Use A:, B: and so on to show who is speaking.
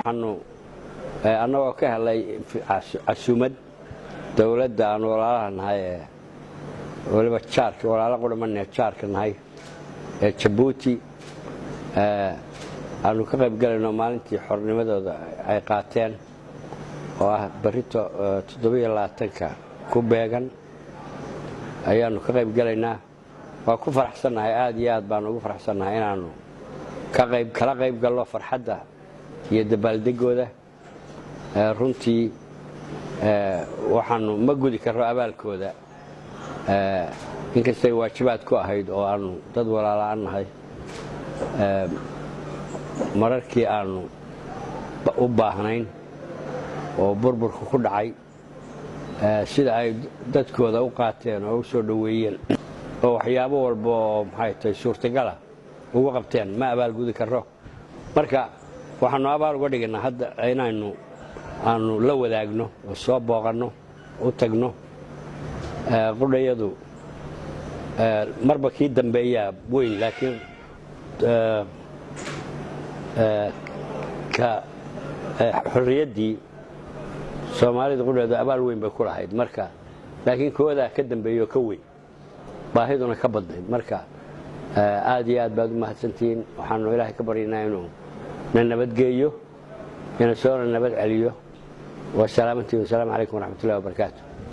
A: annagoo ka helay casuumad dawladda aan walaalaha nahay waliba jaarka walaalo qudhamanee jaarka nahay Djibouti aanu ka qayb galayno maalintii xornimadooda ay qaateen oo ah barito 27ka ku beegan ayaanu ka qayb galaynaa waa ku faraxsanahay aad iyo aad baan ugu faraxsanahay inaanu kala qayb galno farxadda iyo dabaaldegooda runtii waxaanu ma gudi karno abaalkooda inkastay waajibaad ku ahayd oo aanu dad walaalaan nahay mararkii aanu u baahnayn oo burburku ku dhacay sida ay dadkooda u qaateen oo u soo dhaweeyeen oo waxyaabo walba oo maxay tahay suurtagala ugu qabteen ma abaalgudi karno marka waxaanu abaal uga dhignaa hadda aanu la wadaagno oo soo booqanno u tagno qudhayadu marba kii dambeeyaa weyn laakiin ka xorriyaddii Soomaalida qudhayadu abaal weyn bay ku lahayd marka laakiin kooda ka dambeeyo ka weyn baahiduna ka badnayd marka aad iyo aad baad u mahadsantiin waxaanu Ilaahay ka baryaynaa inuu nabadgeeyo inuu soo nabad celiyo wa salaamantii wa salaamu calaykum wa rahmatullaahi wa barakaatuh